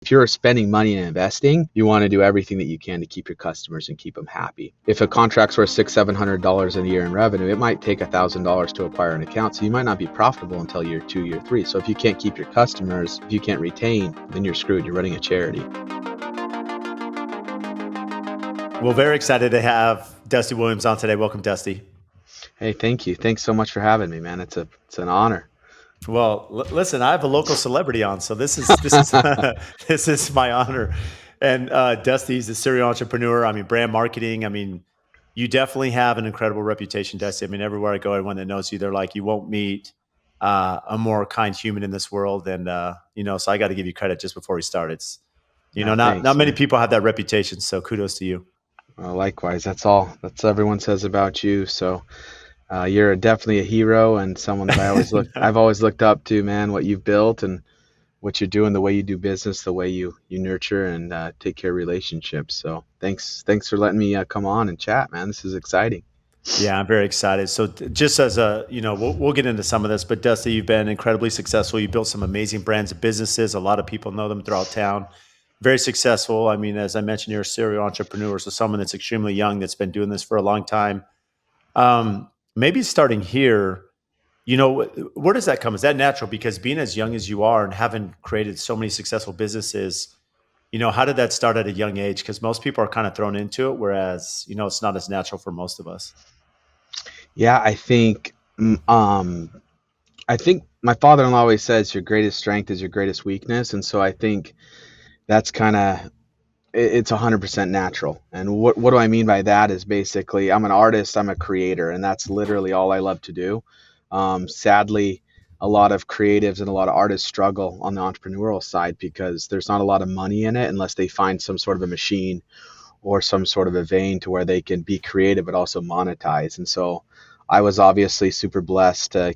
if you're spending money and investing, you want to do everything that you can to keep your customers and keep them happy. If a contract's worth $600-700 a year in revenue, it might take $1,000 to acquire an account. So you might not be profitable until year 2, year 3. So if you can't keep your customers, if you can't retain, then you're screwed. You're running a charity. Well, very excited to have Dusty Williams on today. Welcome, Dusty. Hey, thank you. Thanks so much for having me, man. It's an honor. Well, listen, I have a local celebrity on, so this is this is my honor. And Dusty's a serial entrepreneur. I mean, brand marketing. I mean, you definitely have an incredible reputation, Dusty. I mean, everywhere I go, everyone that knows you, they're like, you won't meet a more kind human in this world. And so I got to give you credit just before we start. It's not Thanks, many man. people have that reputation, so kudos to you. Well, likewise, that's everyone says about you. So you're definitely a hero and someone that I've always looked up to, man. What you've built and what you're doing, the way you do business, the way you nurture and take care of relationships. So thanks for letting me come on and chat, man. This is exciting. Yeah, I'm very excited. So, just as we'll get into some of this, but Dusty, you've been incredibly successful. You built some amazing brands and businesses. A lot of people know them throughout town. Very successful. I mean, as I mentioned, you're a serial entrepreneur, so someone that's extremely young that's been doing this for a long time. Maybe starting here, where does that come? Is that natural? Because being as young as you are and having created so many successful businesses, how did that start at a young age? Because most people are kind of thrown into it, whereas it's not as natural for most of us. Yeah, mm, um, I think my father-in-law always says your greatest strength is your greatest weakness, and so I think that's kind of it's 100% natural. And what do I mean by that is basically I'm an artist, I'm a creator, and that's literally all I love to do. Sadly, a lot of creatives and a lot of artists struggle on the entrepreneurial side because there's not a lot of money in it unless they find some sort of a machine or some sort of a vein to where they can be creative but also monetize. And so I was obviously super blessed to,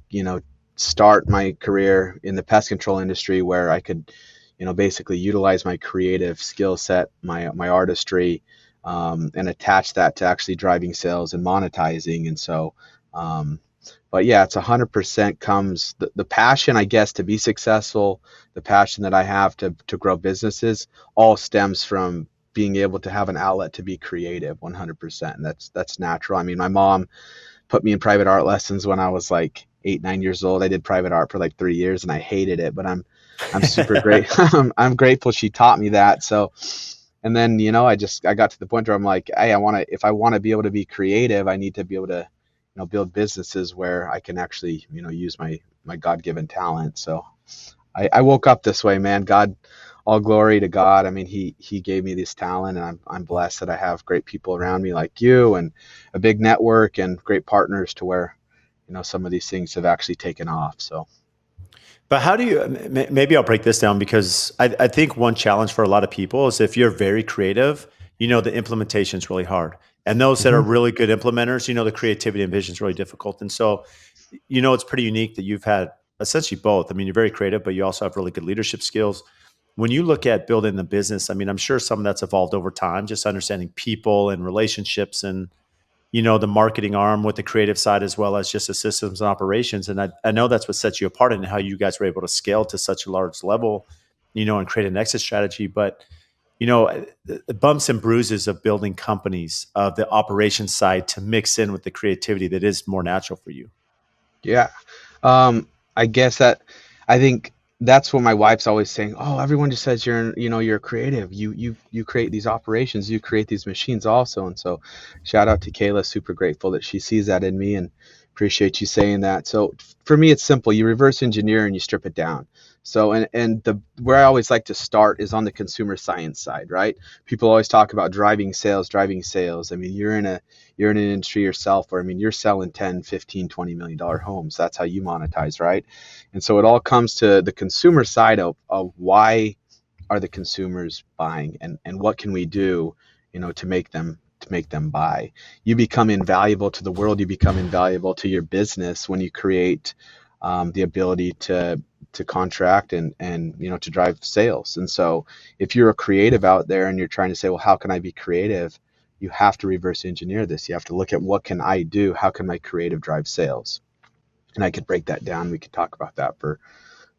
start my career in the pest control industry where I could, basically utilize my creative skill set, my artistry, and attach that to actually driving sales and monetizing. And so, but yeah, it's 100% comes the passion, I guess, to be successful, the passion that I have to grow businesses all stems from being able to have an outlet to be creative 100%. And that's natural. I mean, my mom put me in private art lessons when I was like 8, 9 years old. I did private art for like 3 years and I hated it, but I'm super great. I'm grateful she taught me that. So, and then, I got to the point where I'm like, hey, if I want to be able to be creative, I need to be able to, build businesses where I can actually, use my God-given talent. So I woke up this way, man. God, all glory to God. I mean, he gave me this talent, and I'm blessed that I have great people around me like you, and a big network and great partners to where, some of these things have actually taken off. So But how do you, maybe I'll break this down because I think one challenge for a lot of people is if you're very creative, the implementation is really hard. And those that are mhm. really good implementers, the creativity and vision is really difficult. And so, it's pretty unique that you've had essentially both. I mean, you're very creative, but you also have really good leadership skills. When you look at building the business, I mean, I'm sure some of that's evolved over time, just understanding people and relationships and the marketing arm with the creative side as well as just the systems and operations. And I know that's what sets you apart and how you guys were able to scale to such a large level, and create an exit strategy. But, the bumps and bruises of building companies, of the operations side to mix in with the creativity that is more natural for you. Yeah. I guess I think that's what my wife's always saying. Oh, everyone just says you're creative. You create these operations, you create these machines also. And so shout out to Kayla, super grateful that she sees that in me and appreciate you saying that. So for me, it's simple. You reverse engineer and you strip it down. So and the where I always like to start is on the consumer science side, right? People always talk about driving sales, driving sales. I mean, you're in an industry yourself where, I mean, you're selling 10, 15, $20 million homes. That's how you monetize, right? And so it all comes to the consumer side of why are the consumers buying and what can we do, to make them buy. You become invaluable to the world. You become invaluable to your business when you create the ability to contract and to drive sales. And so if you're a creative out there and you're trying to say, well, how can I be creative? You have to reverse engineer this. You have to look at what can I do? How can my creative drive sales? And I could break that down. We could talk about that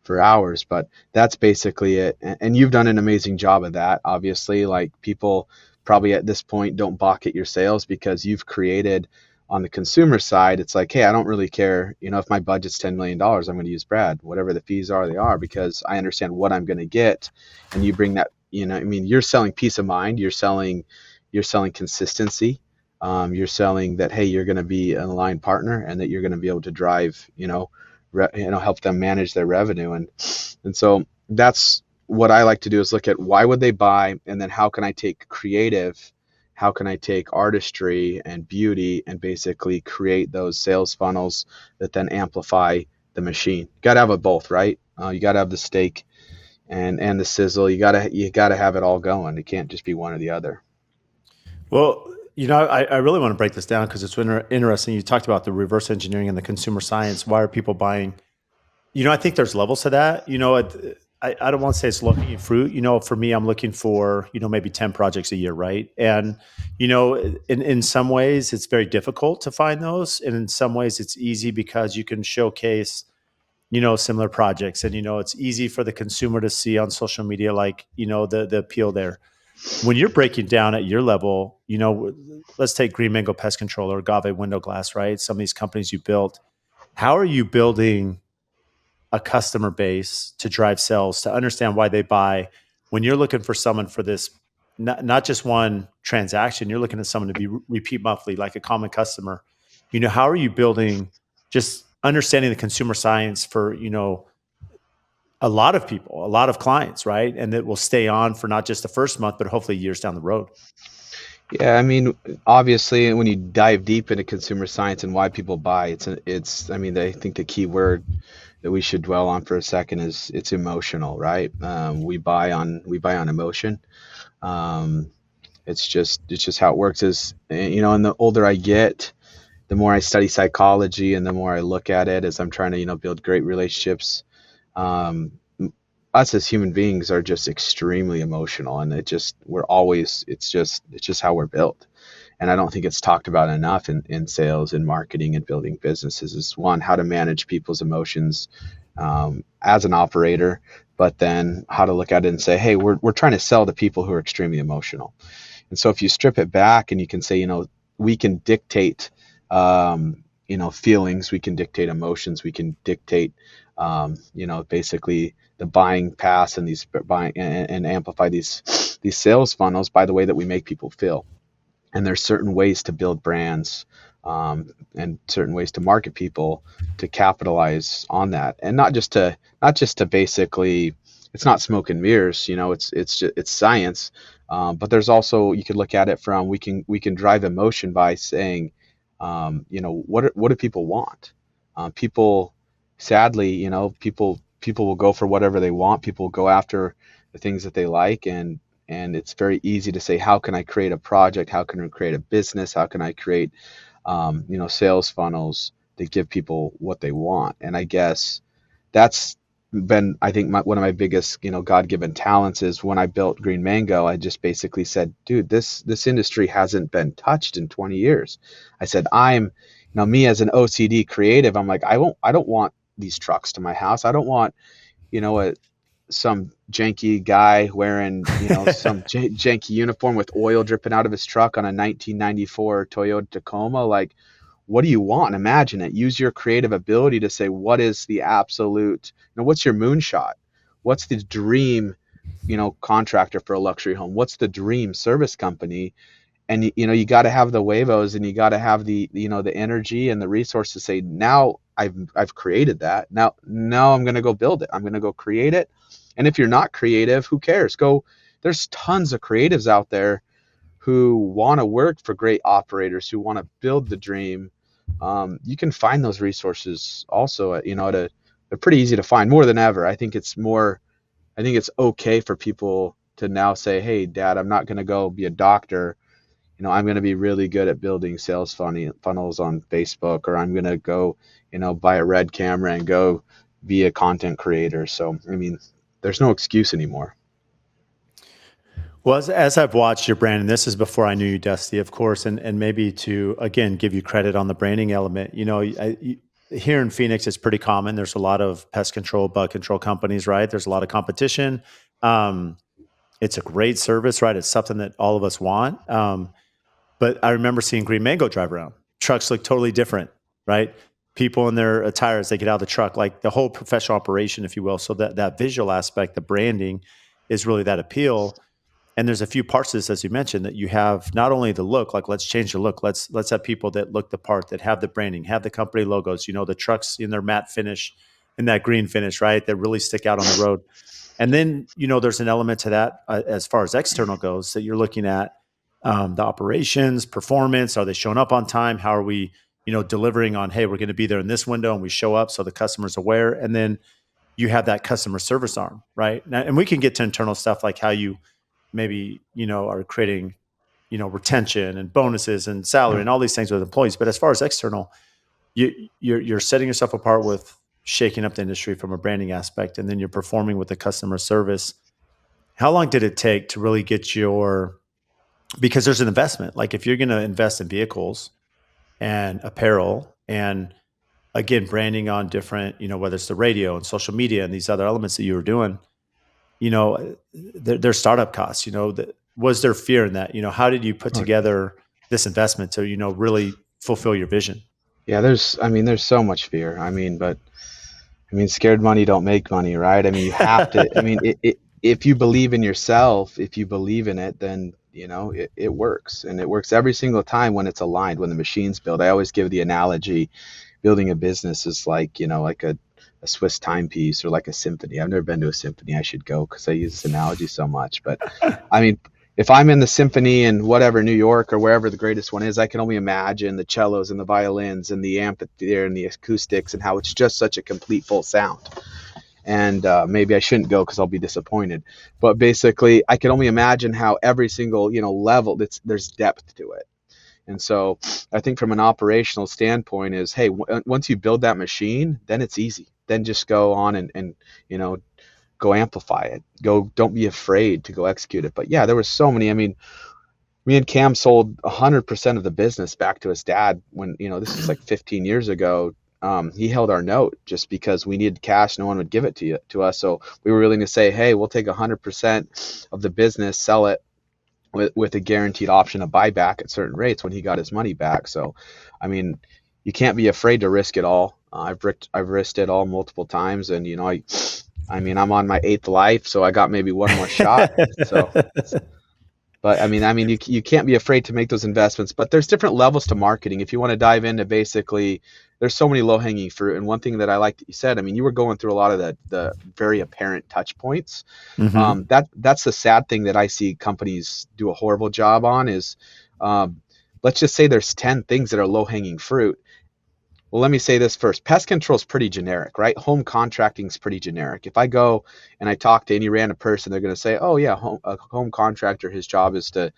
for hours, but that's basically it. And you've done an amazing job of that. Obviously, like people probably at this point don't balk at your sales because you've created on the consumer side. It's like, hey, I don't really care. If my budget's $10 million, I'm going to use Brad. Whatever the fees are, they are, because I understand what I'm going to get. And you bring that. I mean, you're selling peace of mind. You're selling consistency. You're selling that, hey, you're going to be an aligned partner and that you're going to be able to drive, help them manage their revenue. And so that's what I like to do, is look at why would they buy, and then how can I take creative, how can I take artistry and beauty and basically create those sales funnels that then amplify the machine. You got to have it both, right? You got to have the steak and the sizzle. You got to have it all going. It can't just be one or the other. Well, I really want to break this down because it's interesting. You talked about the reverse engineering and the consumer science. Why are people buying? I think there's levels to that. I don't want to say it's looking fruit. For me, I'm looking for, maybe 10 projects a year, right? And, in some ways, it's very difficult to find those. And in some ways, it's easy because you can showcase, similar projects. And, it's easy for the consumer to see on social media, like, the appeal there. When you're breaking down at your level, let's take Green Mango Pest Control or Agave Window Glass, right? Some of these companies you built. How are you building a customer base to drive sales, to understand why they buy? When you're looking for someone for this, not just one transaction, you're looking at someone to be repeat monthly, like a common customer. How are you building, just understanding the consumer science for, a lot of people, a lot of clients, right? And that will stay on for not just the first month, but hopefully years down the road. Yeah, I mean, obviously, when you dive deep into consumer science and why people buy, I mean, I think the key word that we should dwell on for a second is it's emotional, right? We buy on emotion. Um, it's just how it works. And the older I get, the more I study psychology and the more I look at it as I'm trying to build great relationships. Um, us as human beings are just extremely emotional, and it's just how we're built. And I don't think it's talked about enough in sales and marketing and building businesses. Is one, how to manage people's emotions as an operator, but then how to look at it and say, hey, we're trying to sell to people who are extremely emotional. And so if you strip it back and you can say, we can dictate, feelings, we can dictate emotions, we can dictate, basically the buying paths and these buying and amplify these sales funnels by the way that we make people feel. And there's certain ways to build brands, and certain ways to market people to capitalize on that, and not just to basically, it's not smoke and mirrors. It's science. But there's also, you could look at it from, we can drive emotion by saying, what do people want? People, sadly, people will go for whatever they want. People will go after the things that they like, and it's very easy to say, how can I create a project? How can I create a business? How can I create, sales funnels that give people what they want? And I guess that's been, I think, one of my biggest, God-given talents is when I built Green Mango. I just basically said, dude, this industry hasn't been touched in 20 years. I said, me as an OCD creative, I'm like, I don't want these trucks to my house. I don't want, a some janky guy wearing, some janky uniform with oil dripping out of his truck on a 1994 Toyota Tacoma. Like, what do you want? Imagine it. Use your creative ability to say, what is the absolute, what's your moonshot? What's the dream, contractor for a luxury home? What's the dream service company? And you got to have the huevos, and you got to have the energy and the resource to say, now I've created that. Now I'm going to go build it. I'm going to go create it. And if you're not creative, who cares? Go. There's tons of creatives out there who want to work for great operators, who want to build the dream. You can find those resources also they're pretty easy to find, more than ever. I think it's okay for people to now say, hey, dad, I'm not going to go be a doctor. I'm going to be really good at building sales funnels on Facebook, or I'm going to go, buy a red camera and go be a content creator. So, I mean, there's no excuse anymore. Well, as I've watched your brand, and this is before I knew you, Dusty, of course, and maybe to again give you credit on the branding element. here in Phoenix, it's pretty common. There's a lot of pest control, bug control companies, right? There's a lot of competition. Um, it's a great service, right? It's something that all of us want. But I remember seeing Green Mango drive around. Trucks look totally different, right? People in their attire as they get out of the truck, like the whole professional operation, if you will. So that visual aspect, the branding, is really that appeal. And there's a few parts of this, as you mentioned, that you have not only the look, like let's change the look. Let's have people that look the part, that have the branding, have the company logos. The trucks in their matte finish and that green finish, right? That really stick out on the road. And then, there's an element to that as far as external goes, that you're looking at the operations, performance. Are they showing up on time? How are we, delivering on, hey, we're going to be there in this window, and we show up so the customer's aware. And then you have that customer service arm, right? Now, and we can get to internal stuff like how you maybe, are creating, retention and bonuses and salary and all these things with employees. But as far as external, you're setting yourself apart with shaking up the industry from a branding aspect, and then you're performing with the customer service. How long did it take to really get because there's an investment. Like if you're going to invest in vehicles and apparel and again, branding on different, whether it's the radio and social media and these other elements that you were doing, their startup costs, was there fear in that? How did you put Oh, yeah. together this investment to, really fulfill your vision? Yeah, there's so much fear. But scared money don't make money, right? You have to. If you believe in yourself, if you believe in it, then it works, and it works every single time when it's aligned. When the machine's built, I always give the analogy: building a business is like like a Swiss timepiece or like a symphony. I've never been to a symphony. I should go because I use this analogy so much. But I mean, if I'm in the symphony in whatever New York or wherever the greatest one is, I can only imagine the cellos and the violins and the amphitheater and the acoustics and how it's just such a complete full sound. And maybe I shouldn't go because I'll be disappointed. But basically, I can only imagine how every single level there's depth to it. And so I think from an operational standpoint is, hey, once you build that machine, then it's easy. Then just go on and go amplify it. Don't be afraid to go execute it. But yeah, there was so many. Me and Cam sold 100% of the business back to his dad when, this was like 15 years ago. He held our note just because we needed cash. No one would give it to us. So we were willing to say, hey, we'll take 100% of the business, sell it with a guaranteed option of buyback at certain rates when he got his money back. So, you can't be afraid to risk it all. I've risked it all multiple times, and I'm on my 8th life, so I got maybe one more shot. So, but you can't be afraid to make those investments. But there's different levels to marketing. If you want to dive into basically, there's so many low hanging fruit. And one thing that I like that you said, you were going through a lot of the very apparent touch points. Mm-hmm. That's the sad thing that I see companies do a horrible job on is, let's just say there's 10 things that are low hanging fruit. Well, let me say this first. Pest control is pretty generic, right? Home contracting is pretty generic. If I go and I talk to any random person, they're going to say, oh yeah, a home contractor, his job is to,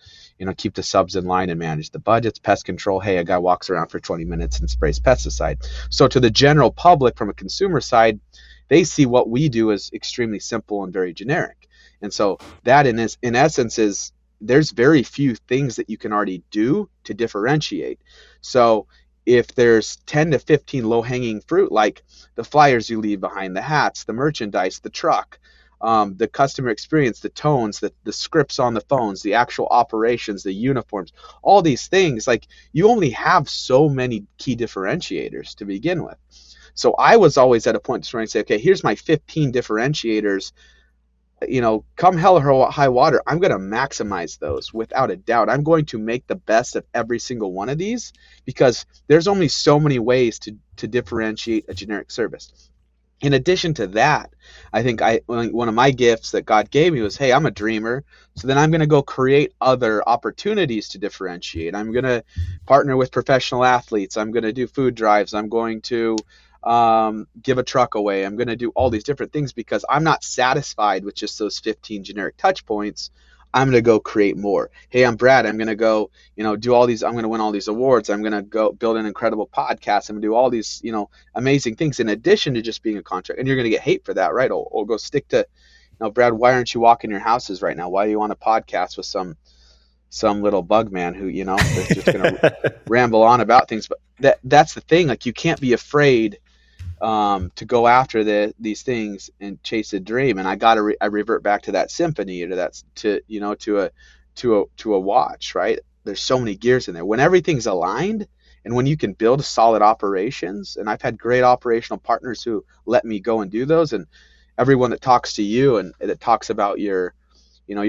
keep the subs in line and manage the budgets. Pest control, hey, a guy walks around for 20 minutes and sprays pesticide. So to the general public from a consumer side, they see what we do as extremely simple and very generic. And so that in essence is there's very few things that you can already do to differentiate. So if there's 10 to 15 low hanging fruit, like the flyers you leave behind, the hats, the merchandise, the truck, the customer experience, the tones, the scripts on the phones, the actual operations, the uniforms, all these things, like you only have so many key differentiators to begin with. So I was always at a point where I say, okay, here's my 15 differentiators. Come hell or high water, I'm going to maximize those without a doubt. I'm going to make the best of every single one of these because there's only so many ways to differentiate a generic service. In addition to that, I think one of my gifts that God gave me was, hey, I'm a dreamer. So then I'm going to go create other opportunities to differentiate. I'm going to partner with professional athletes. I'm going to do food drives. I'm going to give a truck away. I'm going to do all these different things because I'm not satisfied with just those 15 generic touch points. I'm going to go create more. Hey, I'm Brad. I'm going to go, do all these. I'm going to win all these awards. I'm going to go build an incredible podcast. I'm going to do all these, amazing things in addition to just being a contractor. And you're going to get hate for that, right? Or go stick to, Brad, why aren't you walking your houses right now? Why are you on a podcast with some little bug man who, they're just going to ramble on about things? But that's the thing. Like, you can't be afraid to go after these things and chase a dream. And I revert back to that symphony, to that, to, to a watch, right? There's so many gears in there. When everything's aligned and when you can build solid operations, and I've had great operational partners who let me go and do those, and everyone that talks to you and that talks about your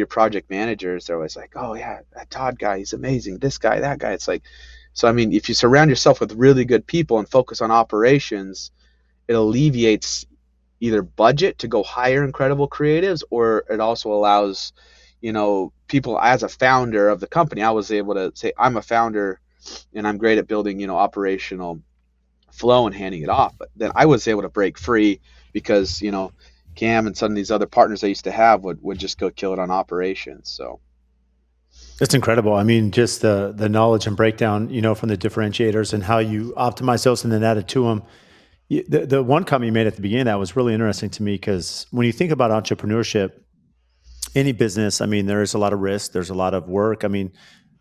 project managers, they're always like, oh yeah, that Todd guy, he's amazing. This guy, that guy. It's like, so I mean, if you surround yourself with really good people and focus on operations, it alleviates either budget to go hire incredible creatives, or it also allows, people. As a founder of the company, I was able to say I'm a founder and I'm great at building, operational flow and handing it off. But then I was able to break free because, Cam and some of these other partners I used to have would just go kill it on operations. So It's incredible. I mean, just the knowledge and breakdown, from the differentiators and how you optimize those and then add it to them. The one comment you made at the beginning that was really interesting to me because when you think about entrepreneurship, any business, I mean, there is a lot of risk. There's a lot of work. I mean,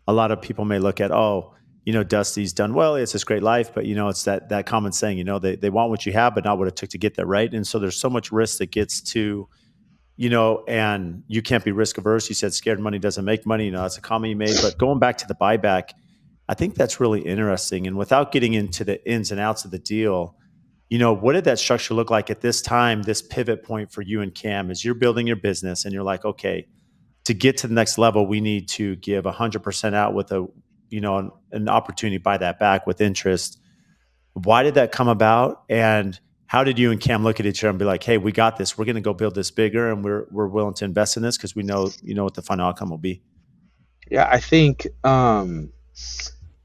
a lot of people may look at, oh, Dusty's done well. It's this great life, but it's that common saying, they want what you have, but not what it took to get there, right? And so there's so much risk that gets to, and you can't be risk averse. You said scared money doesn't make money. That's a comment you made. But going back to the buyback, I think that's really interesting. And without getting into the ins and outs of the deal, what did that structure look like at this time, this pivot point for you and Cam as you're building your business and you're like, okay, to get to the next level, we need to give 100% out with an opportunity to buy that back with interest. Why did that come about? And how did you and Cam look at each other and be like, hey, we got this. We're going to go build this bigger and we're willing to invest in this because we know, what the final outcome will be. yeah, I think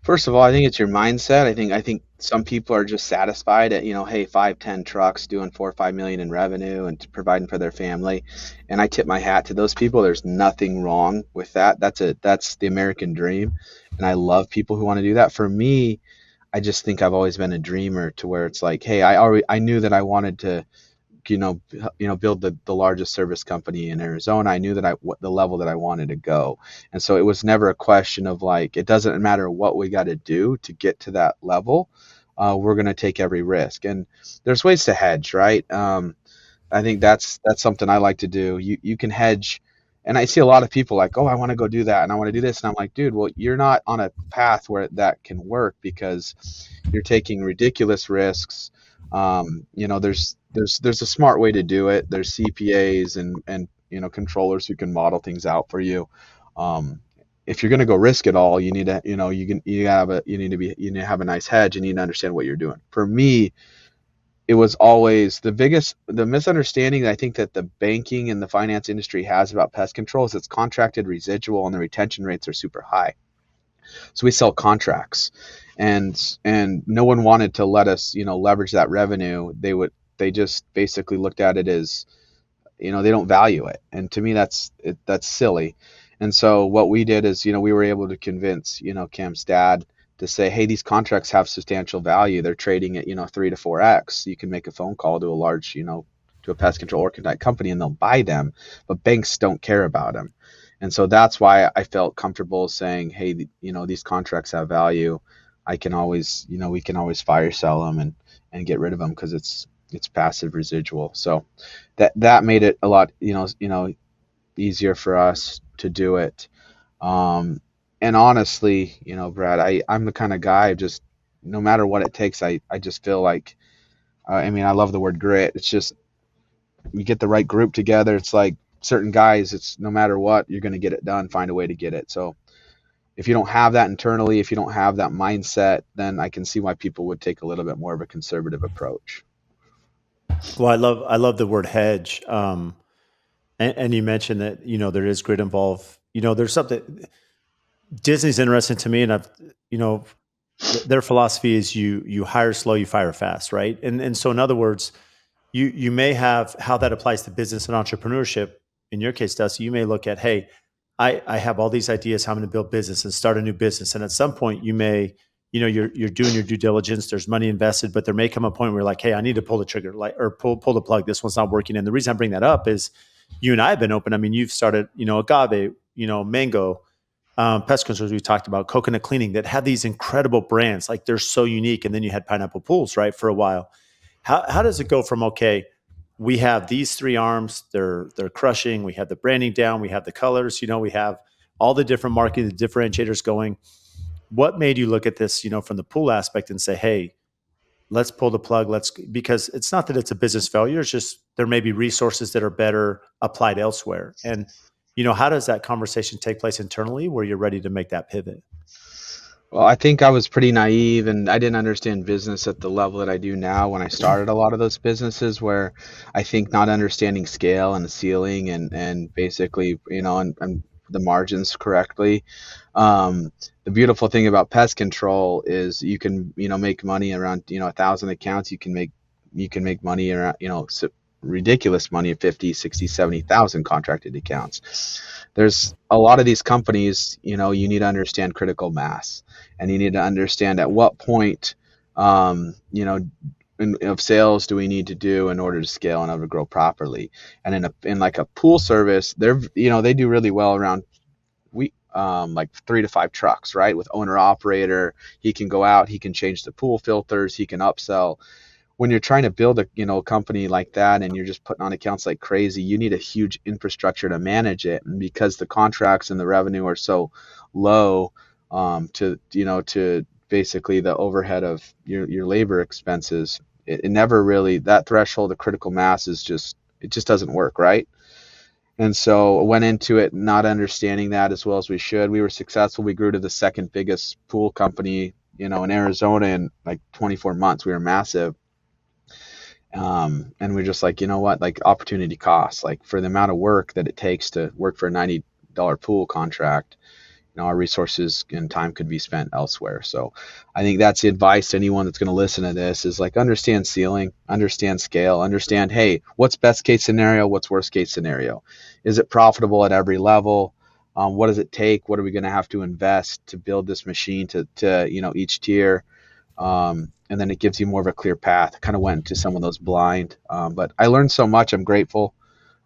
first of all, I think it's your mindset. I think some people are just satisfied at, hey, 5, 10 trucks doing 4 or 5 million in revenue and providing for their family. And I tip my hat to those people. There's nothing wrong with that. That's the American dream. And I love people who want to do that. For me, I just think I've always been a dreamer, to where it's like, hey, I knew that I wanted to, build the largest service company in Arizona. I knew that the level that I wanted to go. And so it was never a question of like, it doesn't matter what we got to do to get to that level. We're going to take every risk. And there's ways to hedge, right? I think that's something I like to do. You can hedge, and I see a lot of people like, oh, I want to go do that, and I want to do this, and I'm like, dude, well, you're not on a path where that can work because you're taking ridiculous risks. There's a smart way to do it. There's CPAs and controllers who can model things out for you. Um, if you're going to go risk it all, you need to you need to have a nice hedge. You need to understand what you're doing. For me, it was always the misunderstanding that I think that the banking and the finance industry has about pest control is it's contracted residual and the retention rates are super high. So we sell contracts, and no one wanted to let us, leverage that revenue. They just basically looked at it as, they don't value it. And to me, that's silly. And so what we did is, we were able to convince, Cam's dad to say, hey, these contracts have substantial value. They're trading at, 3 to 4x. You can make a phone call to a large, to a pest control organized company and they'll buy them, but banks don't care about them. And so that's why I felt comfortable saying, hey, these contracts have value. I can always, we can always fire sell them and get rid of them because it's passive residual. So that made it a lot, easier for us to do it. And honestly, Brad, I'm the kind of guy, just no matter what it takes, I just feel like, I mean, I love the word grit. It's just, we get the right group together. It's like certain guys, it's no matter what, you're going to get it done, find a way to get it. So if you don't have that internally, if you don't have that mindset, then I can see why people would take a little bit more of a conservative approach. Well, I love the word hedge. And you mentioned that, there is grit involved. There's something Disney's interesting to me, and their philosophy is you hire slow, you fire fast, right? And so in other words, you may have how that applies to business and entrepreneurship. In your case, Dusty, you may look at, hey, I have all these ideas how I'm going to build business and start a new business. And at some point you may, you're doing your due diligence, there's money invested, but there may come a point where you're like, hey, I need to pull the trigger, like, or pull the plug. This one's not working. And the reason I bring that up is you and I have been open. I mean, you've started, agave, mango, pest controls we talked about, coconut cleaning that had these incredible brands. Like they're so unique. And then you had pineapple pools, right, for a while. How does it go from, okay, we have these three arms, they're crushing, we have the branding down, we have the colors, we have all the different marketing differentiators going. What made you look at this, from the pool aspect and say, hey, let's pull the plug, because it's not that it's a business failure, it's just there may be resources that are better applied elsewhere. And how does that conversation take place internally where you're ready to make that pivot? Well, I think I was pretty naive and I didn't understand business at the level that I do now when I started a lot of those businesses where I think not understanding scale and the ceiling and basically, and the margins correctly. The beautiful thing about pest control is you can, make money around, 1,000 accounts. You can make money around, ridiculous money of 50, 60, 70,000 contracted accounts. There's a lot of these companies, you need to understand critical mass and you need to understand at what point, um, you know, of sales do we need to do in order to scale and order to grow properly. And in like a pool service, they do really well around like 3 to 5 trucks, right? With owner operator, he can go out, he can change the pool filters, he can upsell. When you're trying to build a company like that and you're just putting on accounts like crazy, you need a huge infrastructure to manage it. And because the contracts and the revenue are so low, to basically the overhead of your labor expenses, it never really, that threshold of critical mass is just, it just doesn't work, right? And so I went into it not understanding that as well as we should. We were successful. We grew to the second biggest pool company, in Arizona in like 24 months. We were massive. And we're just like, you know what, like opportunity costs, like for the amount of work that it takes to work for a $90 pool contract, our resources and time could be spent elsewhere. So I think that's the advice to anyone that's going to listen to this is like understand ceiling, understand scale, understand, hey, what's best case scenario? What's worst case scenario? Is it profitable at every level? What does it take? What are we going to have to invest to build this machine to each tier? And then it gives you more of a clear path. I kind of went to some of those blind, but I learned so much. I'm grateful.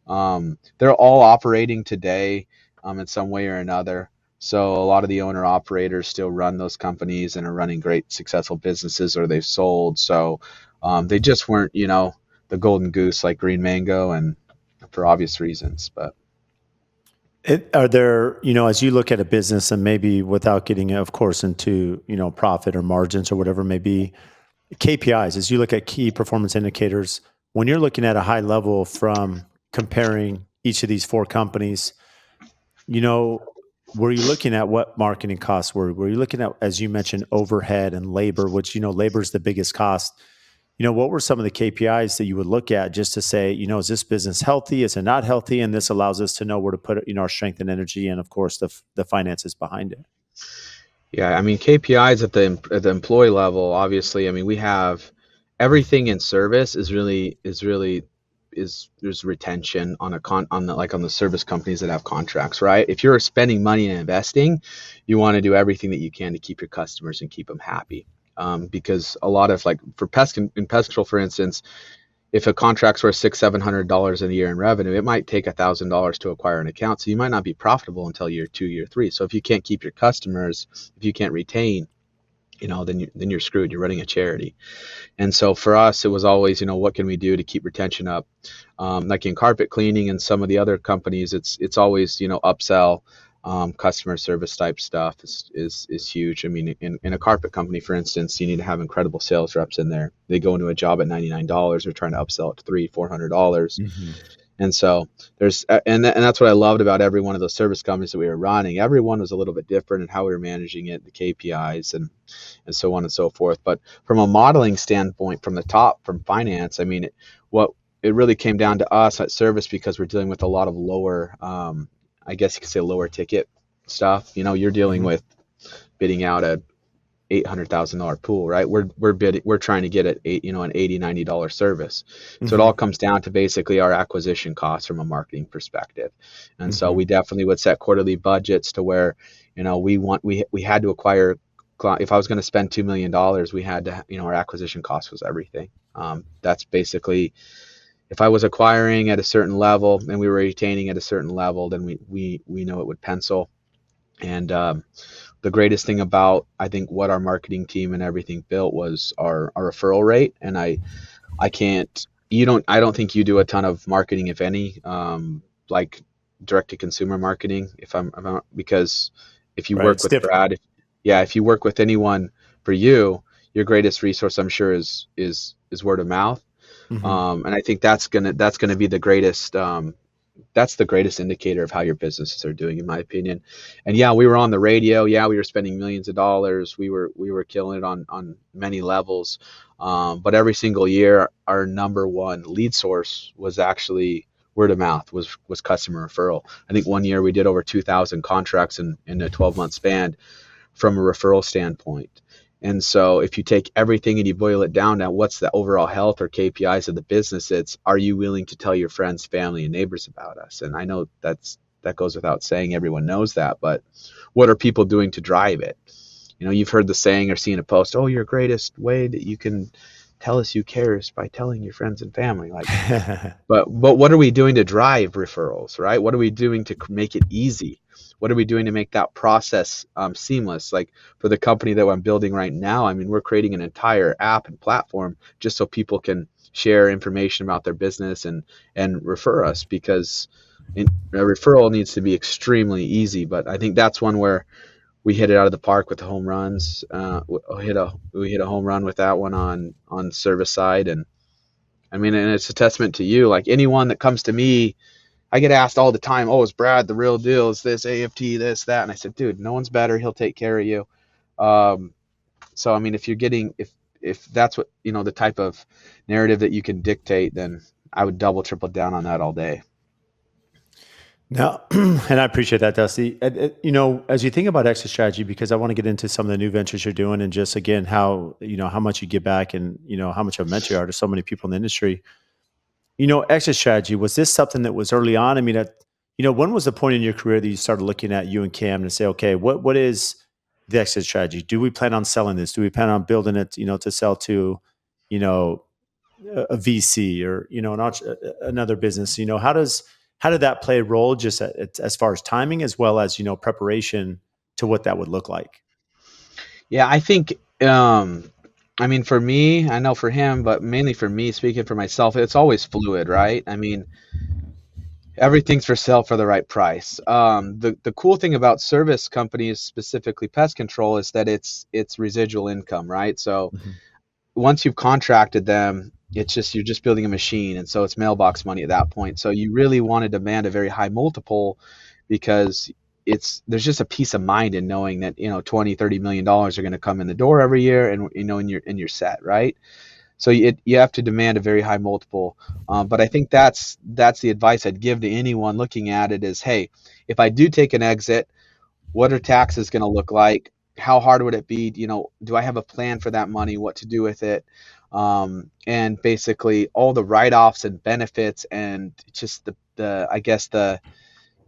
They're all operating today in some way or another. So a lot of the owner operators still run those companies and are running great successful businesses or they've sold. So they just weren't, the golden goose like Green Mango and for obvious reasons. But Are there, as you look at a business and maybe without getting, of course, into, profit or margins or whatever it may be, KPIs, as you look at key performance indicators, when you're looking at a high level from comparing each of these four companies, you know, were you looking at what marketing costs were? Were you looking at, as you mentioned, overhead and labor, which, labor is the biggest cost? What were some of the KPIs that you would look at just to say, is this business healthy? Is it not healthy? And this allows us to know where to put, our strength and energy, and of course the finances behind it. yeah, I mean KPIs at the employee level, obviously. I mean we have everything in service is there's retention on the service companies that have contracts, right? If you're spending money and investing, you want to do everything that you can to keep your customers and keep them happy. Because a lot of like for pest control, for instance, if a contract's worth $600-700 a year in revenue, it might take $1,000 to acquire an account. So you might not be profitable until year 2, year 3. So if you can't keep your customers, if you can't retain, then you're screwed. You're running a charity. And so for us, it was always, what can we do to keep retention up? Like in carpet cleaning and some of the other companies, it's always, upsell, customer service type stuff is huge. I mean, in a carpet company, for instance, you need to have incredible sales reps in there. They go into a job at $99. They're trying to upsell it to $300-400. Hmm. And so and that's what I loved about every one of those service companies that we were running. Everyone was a little bit different in how we were managing it, the KPIs and so on and so forth. But from a modeling standpoint, from the top, from finance, I mean, what it really came down to us at service because we're dealing with a lot of lower, I guess you could say lower ticket stuff. You're dealing Hmm. with bidding out a $800,000 pool, right? We're trying to get at an $80-90 service. So it all Hmm. comes down to basically our acquisition costs from a marketing perspective. And so Hmm. we definitely would set quarterly budgets to where, we had to acquire if I was going to spend $2 million, we had to, our acquisition cost was everything. That's basically if I was acquiring at a certain level and we were retaining at a certain level, then we know it would pencil. And the greatest thing about I think what our marketing team and everything built was our referral rate. And I can't. You don't. I don't think you do a ton of marketing, if any, like direct to consumer marketing. If I'm because if you Right? work It's with different. Brad, yeah, if you work with anyone, for you, your greatest resource, I'm sure, is word of mouth. Hmm. And I think that's gonna be the greatest. That's the greatest indicator of how your businesses are doing, in my opinion. And yeah, we were on the radio. Yeah, we were spending millions of dollars. We were killing it on many levels. But every single year, our number one lead source was actually word of mouth, was customer referral. I think one year we did over 2,000 contracts in a 12-month span from a referral standpoint. And so if you take everything and you boil it down to what's the overall health or KPIs of the business, it's, are you willing to tell your friends, family, and neighbors about us? And I know that goes without saying, everyone knows that, but what are people doing to drive it? You've heard the saying or seen a post, oh, your greatest way that you can tell us you care is by telling your friends and family. Like, but what are we doing to drive referrals, right? What are we doing to make it easy? What are we doing to make that process seamless? Like for the company that I'm building right now, I mean, we're creating an entire app and platform just so people can share information about their business and refer us, because a referral needs to be extremely easy. But I think that's one where we hit it out of the park with the home runs. We hit a home run with that one on service side. And I mean, and it's a testament to you. Like anyone that comes to me, I get asked all the time, "Oh, is Brad the real deal? Is this AFT, this, that?" And I said, "Dude, no one's better. He'll take care of you." Um, so I mean, if that's what the type of narrative that you can dictate, then I would double, triple down on that all day. Now, and I appreciate that, Dusty. As you think about exit strategy, because I want to get into some of the new ventures you're doing, and just again how how much you give back, and how much of a mentor you are to so many people in the industry. Exit strategy, was this something that was early on? I mean, when was the point in your career that you started looking at you and Cam and say, okay, what is the exit strategy? Do we plan on selling this? Do we plan on building it, to sell to, you know, a VC or another business? How did that play a role, just as far as timing as well as preparation to what that would look like? Yeah, I think. I mean, for me, I know for him, but mainly for me, speaking for myself, it's always fluid, right? I mean, everything's for sale for the right price. The cool thing about service companies, specifically pest control, is that it's residual income, right? So Mhm. once you've contracted them, it's just you're just building a machine, and so it's mailbox money at that point. So you really want to demand a very high multiple, because there's just a peace of mind in knowing that 20-30 million dollars are going to come in the door every year, and and you're set, right? So you have to demand a very high multiple. But I think that's the advice I'd give to anyone looking at it is, hey, if I do take an exit, what are taxes going to look like? How hard would it be? Do I have a plan for that money? What to do with it? And basically all the write-offs and benefits, and just the I guess the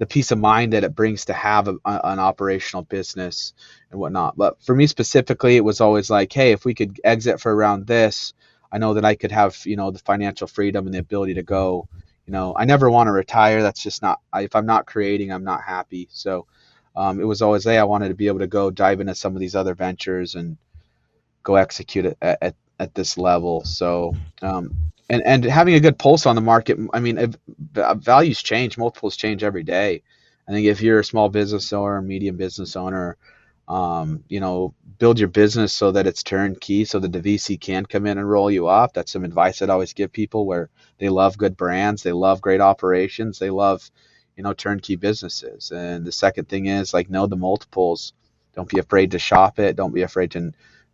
peace of mind that it brings to have an operational business and whatnot. But for me specifically, it was always like, hey, if we could exit for around this, I know that I could have, the financial freedom and the ability to go. I never want to retire. That's just not, if I'm not creating, I'm not happy. So it was always, hey, I wanted to be able to go dive into some of these other ventures and go execute it at this level. So, and having a good pulse on the market. I mean, values change, multiples change every day. I think if you're a small business owner, medium business owner, build your business so that it's turnkey, so that the VC can come in and roll you off. That's some advice I'd always give people, where they love good brands, they love great operations, they love, turnkey businesses. And the second thing is, like, know the multiples. Don't be afraid to shop it. Don't be afraid to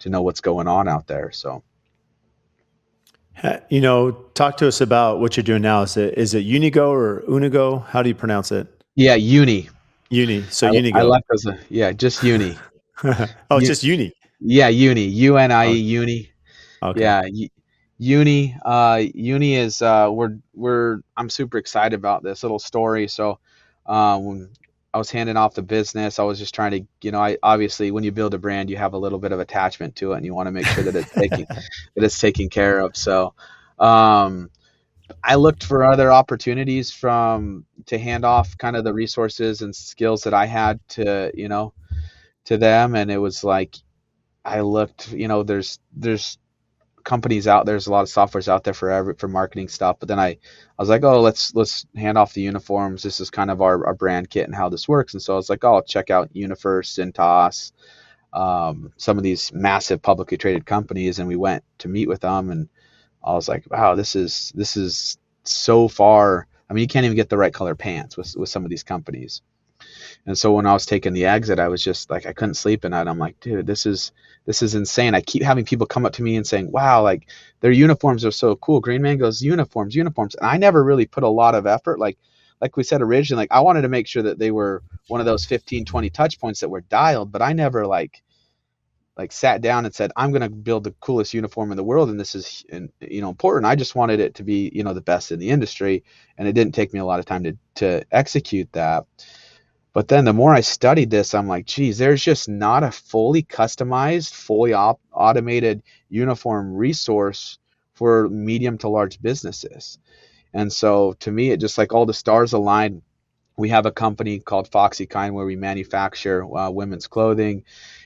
know what's going on out there. So Talk to us about what you're doing now. Is it Unigo or Unigo? How do you pronounce it? yeah, Uni. Uni. So I Unigo. left as a, yeah, just Uni. Oh, it's You, just Uni. yeah, Uni. UNIE Oh, Uni. okay. Yeah, Uni. Uni is we're I'm super excited about this little story. So when I was handing off the business, I was just trying to, I obviously, when you build a brand, you have a little bit of attachment to it, and you want to make sure that it's taken care of. So um I looked for other opportunities to hand off kind of the resources and skills that I had to them. And it was like, I looked, there's companies out there's a lot of softwares out there for marketing stuff. But then I was like, oh, let's hand off the uniforms. This is kind of our brand kit and how this works. And so I was like, oh, I'll check out Universe, Cintas, some of these massive publicly traded companies, and we went to meet with them, and I was like, wow, this is so far. I mean, you can't even get the right color pants with some of these companies. And so when I was taking the exit, I was just like, I couldn't sleep at night. I'm like, dude, this is insane. I keep having people come up to me and saying, wow, like their uniforms are so cool. Green Man goes, uniforms, uniforms. And I never really put a lot of effort. Like we said originally, like I wanted to make sure that they were one of those 15, 20 touch points that were dialed, but I never like sat down and said, I'm going to build the coolest uniform in the world. And this is, important. I just wanted it to be, the best in the industry. And it didn't take me a lot of time to execute that. But then the more I studied this, I'm like, geez, there's just not a fully customized, fully automated uniform resource for medium to large businesses. And so to me, it just like all the stars aligned. We have a company called Foxy Kind where we manufacture women's clothing.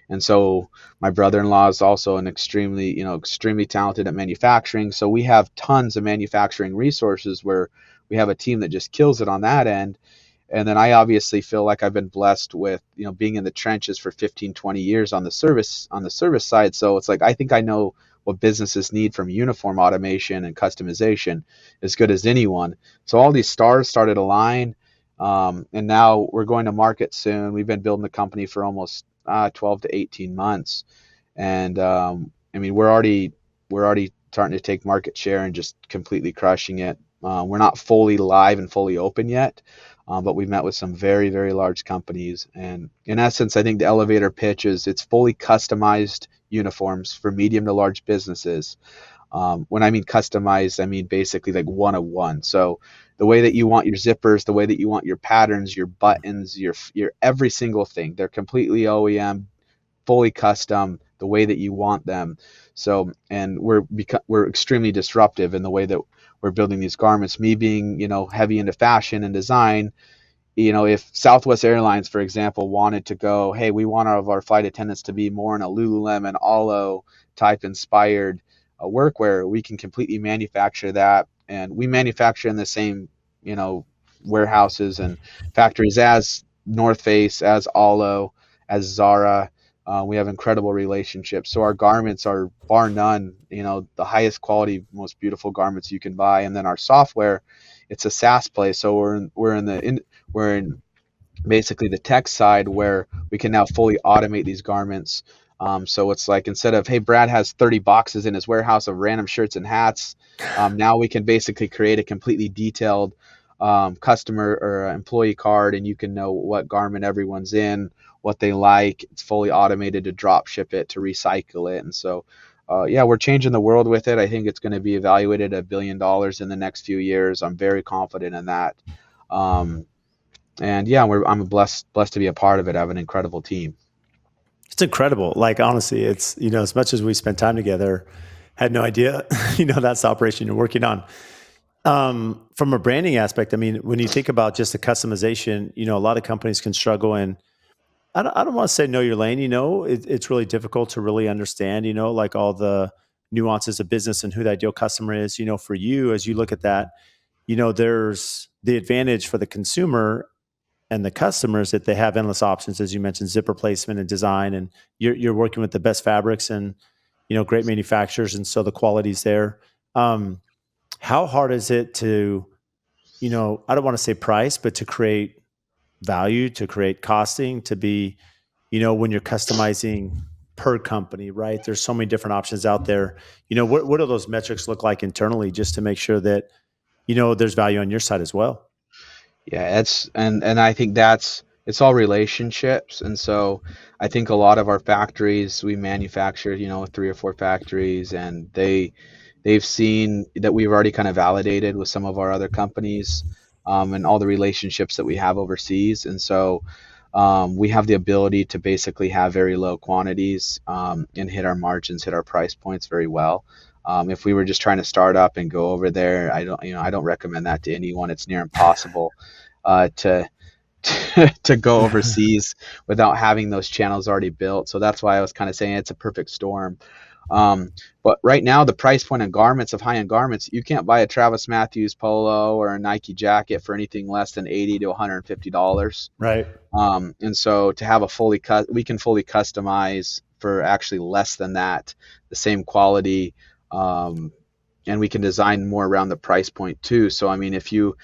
And so my brother-in-law is also an extremely talented at manufacturing. So we have tons of manufacturing resources where we have a team that just kills it on that end. And then I obviously feel like I've been blessed with, being in the trenches for 15, 20 years on the service side. So it's like I think I know what businesses need from uniform automation and customization as good as anyone. So all these stars started to align. And now we're going to market soon. We've been building the company for almost 12 to 18 months. And I mean, we're already starting to take market share and just completely crushing it. We're not fully live and fully open yet, but we've met with some very, very large companies. And in essence, I think the elevator pitch is it's fully customized uniforms for medium to large businesses. When I mean customized, I mean basically like one of one. So the way that you want your zippers, the way that you want your patterns, your buttons, your every single thing, they're completely OEM, fully custom, the way that you want them. So, and we're extremely disruptive in the way that we're building these garments. Me being, heavy into fashion and design, if Southwest Airlines, for example, wanted to go, hey, we want all of our flight attendants to be more in a Lululemon, Alo type inspired workwear, we can completely manufacture that. And we manufacture in the same, you know, warehouses and factories as North Face, as Alo, as Zara. We have incredible relationships. So our garments are bar none, the highest quality, most beautiful garments you can buy. And then our software, it's a SaaS play. So we're in basically the tech side where we can now fully automate these garments. So it's like instead of, hey, Brad has 30 boxes in his warehouse of random shirts and hats, now we can basically create a completely detailed customer or employee card, and you can know what garment everyone's in, what they like. It's fully automated to drop ship it, to recycle it. And so, yeah, we're changing the world with it. I think it's going to be evaluated at $1 billion in the next few years. I'm very confident in that. Um, and yeah, I'm blessed to be a part of it. I have an incredible team. It's incredible. Like honestly, it's as much as we spent time together, had no idea that's the operation you're working on. From a branding aspect, I mean, when you think about just the customization, a lot of companies can struggle, and I don't want to say know your lane. It's really difficult to really understand. Like all the nuances of business and who the ideal customer is. For you, as you look at that, there's the advantage for the consumer and the customers that they have endless options, as you mentioned, zipper placement and design, and you're working with the best fabrics and great manufacturers, and so the quality's there. Um, how hard is it to I don't want to say price, but to create value, to create costing, to be when you're customizing per company, right? There's so many different options out there. What do those metrics look like internally, just to make sure that there's value on your side as well? Yeah, and I think that's it's all relationships. And so I think a lot of our factories, we manufacture, three or four factories, and they've seen that we've already kind of validated with some of our other companies, and all the relationships that we have overseas. And so we have the ability to basically have very low quantities, and hit our margins, hit our price points very well. If we were just trying to start up and go over there, I don't recommend that to anyone. It's near impossible to to go overseas without having those channels already built. So that's why I was kind of saying it's a perfect storm. Um, but right now, the price point of garments, of high-end garments, you can't buy a Travis Matthews polo or a Nike jacket for anything less than 80 to $150. Right. And so to have a fully cut, we can fully customize for actually less than that, the same quality, um, and we can design more around the price point too. So I mean, if you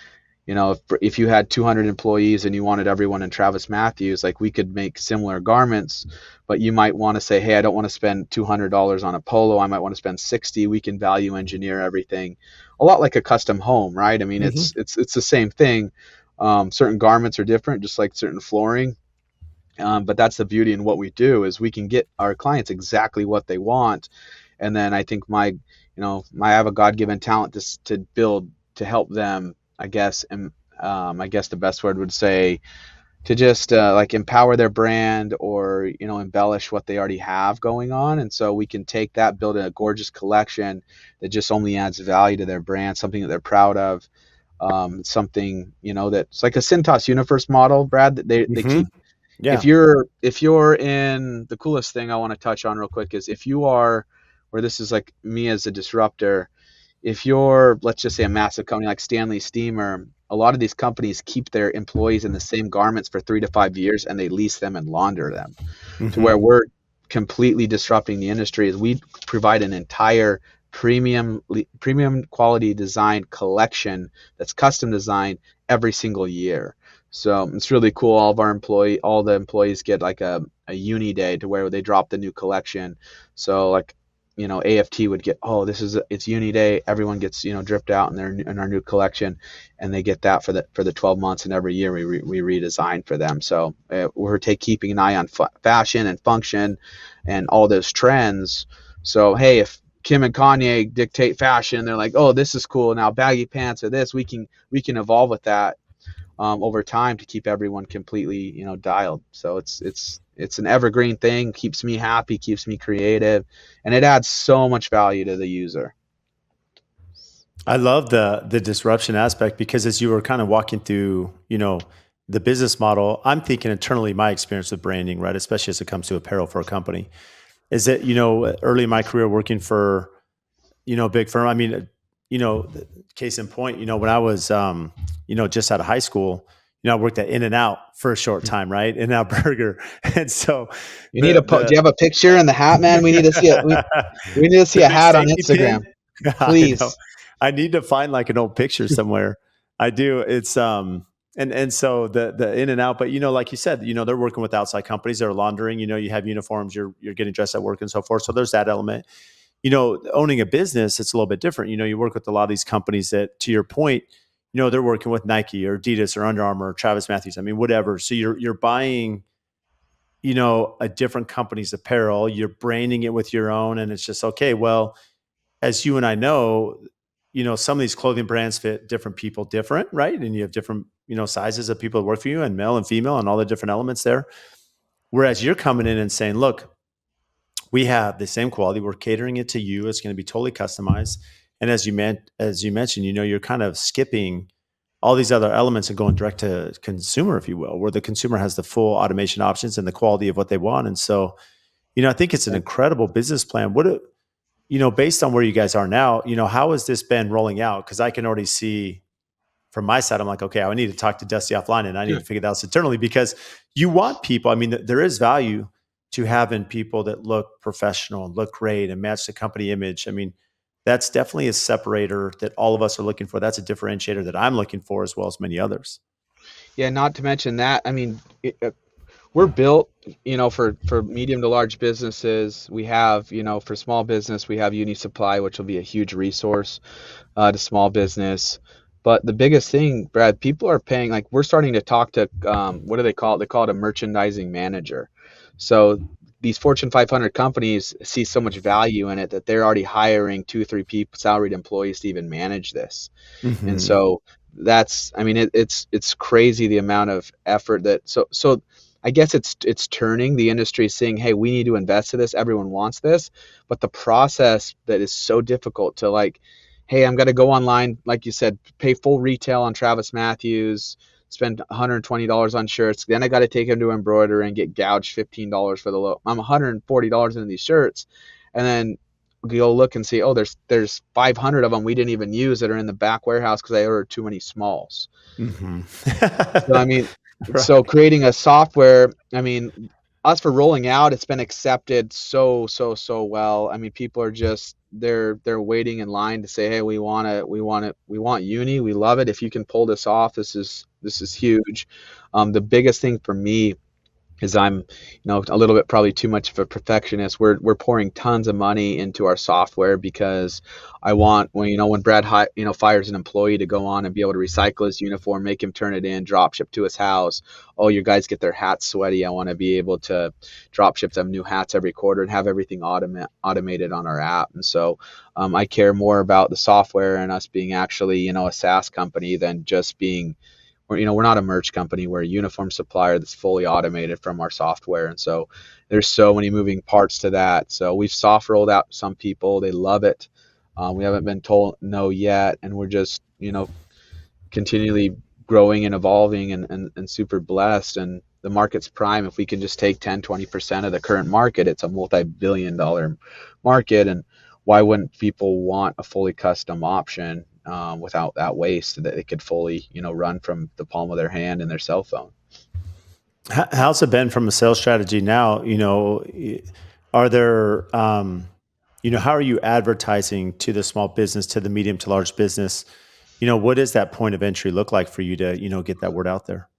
had 200 employees and you wanted everyone in Travis Matthews, like we could make similar garments, but you might want to say, hey, I don't want to spend $200 on a polo. I might want to spend 60. We can value engineer everything, a lot like a custom home, right? I mean, Hmm. it's the same thing. Certain garments are different, just like certain flooring. But that's the beauty in what we do is we can get our clients exactly what they want. And then I think I have a God-given talent to build to help them, I guess. And I guess the best word would say to just like empower their brand or embellish what they already have going on. And so we can take that, build a gorgeous collection that just only adds value to their brand, something that they're proud of. Something that's like a Cintas Universe model, Brad. That they Hmm. keep Yeah. if you're in the coolest thing I want to touch on real quick is if you are where this is like me as a disruptor, if you're, let's just say, a massive company like Stanley Steamer, a lot of these companies keep their employees in the same garments for 3 to 5 years and they lease them and launder them, to where Hmm. we're completely disrupting the industry is we provide an entire premium quality design collection that's custom designed every single year. So it's really cool. All the employees get like a uni day to where they drop the new collection. So like, AFT would get, oh, it's uni day. Everyone gets, dripped out in our new collection, and they get that for the 12 months. And every year we redesign for them. So we're keeping an eye on fashion and function and all those trends. So hey, if Kim and Kanye dictate fashion, they're like, oh, this is cool now, baggy pants or this, we can evolve with that over time to keep everyone completely dialed. So it's an evergreen thing, keeps me happy, keeps me creative, and it adds so much value to the user. I love the disruption aspect because as you were kind of walking through, the business model, I'm thinking internally my experience with branding, right? Especially as it comes to apparel for a company, is that, early in my career working for, big firm. I mean, case in point, when I was, just out of high school, I worked at In and Out for a short time, right? In and Out Burger. And so You need do the, you have a picture in the hat, man? We need to see it. We need to see the a big hat on safety pin. Instagram, I know. please. I need to find like an old picture somewhere. I do. It's and so the in and out, but like you said, they're working with outside companies that are laundering. You have uniforms, you're getting dressed at work and so forth. So there's that element. Owning a business, it's a little bit different. You work with a lot of these companies that, to your point, they're working with Nike or Adidas or Under Armour or Travis Matthews. I mean, whatever. So you're buying, a different company's apparel, you're branding it with your own, and it's just okay. Well, as you and I know, some of these clothing brands fit different people different, right? And you have different, sizes of people that work for you and male and female and all the different elements there. Whereas you're coming in and saying, look, we have the same quality. We're catering it to you. It's going to be totally customized. And as you mentioned, you're kind of skipping all these other elements and going direct to consumer, if you will, where the consumer has the full automation options and the quality of what they want. And so, I think it's an incredible business plan. Based on where you guys are now, how has this been rolling out? Because I can already see from my side, I'm like, okay, I need to talk to Dusty offline and I need to figure that out internally because you want people. I mean, there is value to having people that look professional and look great and match the company image. I mean, that's definitely a separator that all of us are looking for. That's a differentiator that I'm looking for as well as many others. Yeah, not to mention that. I mean, we're built, for medium to large businesses. We have, for small business, we have Uni Supply, which will be a huge resource to small business. But the biggest thing, Brad, people are paying, like we're starting to talk to, what do they call it? They call it a merchandising manager. So these Fortune 500 companies see so much value in it that they're already hiring 2 or 3 people, salaried employees to even manage this. And Hmm. so I mean, it's crazy the amount of effort so I guess it's turning the industry saying, hey, we need to invest in this. Everyone wants this, but the process that is so difficult to like, hey, I'm going to go online, like you said, pay full retail on Travis Matthews, spend $120 on shirts. Then I got to take them to embroidery and get gouged $15 for the low. I'm $140 into these shirts. And then go look and see, oh, there's 500 of them we didn't even use that are in the back warehouse because I ordered too many smalls. Hmm. So I mean, so Right. creating a software, I mean, us for rolling out, it's been accepted so well. I mean, people are just they're waiting in line to say, hey, we want Uni, we love it. If you can pull this off, this is huge. The biggest thing for me is I'm, a little bit probably too much of a perfectionist. We're pouring tons of money into our software because I want when Brad fires an employee to go on and be able to recycle his uniform, make him turn it in, drop ship to his house. Oh, your guys get their hats sweaty. I want to be able to drop ship them new hats every quarter and have everything automated on our app. And so I care more about the software and us being actually a SaaS company than just being we're not a merch company. We're a uniform supplier that's fully automated from our software. And so there's so many moving parts to that. So we've soft rolled out some people. They love it. We haven't been told no yet. And we're just, continually growing and evolving and super blessed. And the market's prime. If we can just take 10-20% of the current market, it's a multi-billion-dollar market. And why wouldn't people want a fully custom option without that waste that they could fully, run from the palm of their hand and their cell phone? How's it been from a sales strategy now? Are there, how are you advertising to the small business, to the medium to large business? What does that point of entry look like for you to, get that word out there?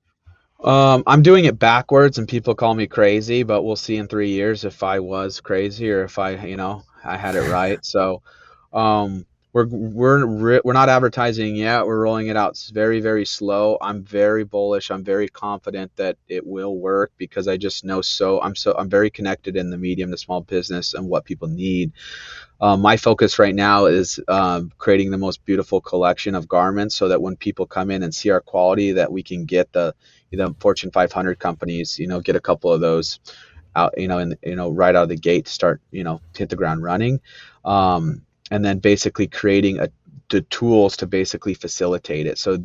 I'm doing it backwards, and people call me crazy, but we'll see in 3 years if I was crazy or if I had it right. So, we're not advertising yet. We're rolling it out very, very slow. I'm very bullish. I'm very confident that it will work because I just know I'm very connected in the medium to small business and what people need. My focus right now is creating the most beautiful collection of garments so that when people come in and see our quality, that we can get the Fortune 500 companies, get a couple of those out, right out of the gate to start, to hit the ground running. And then basically creating the tools to basically facilitate it. So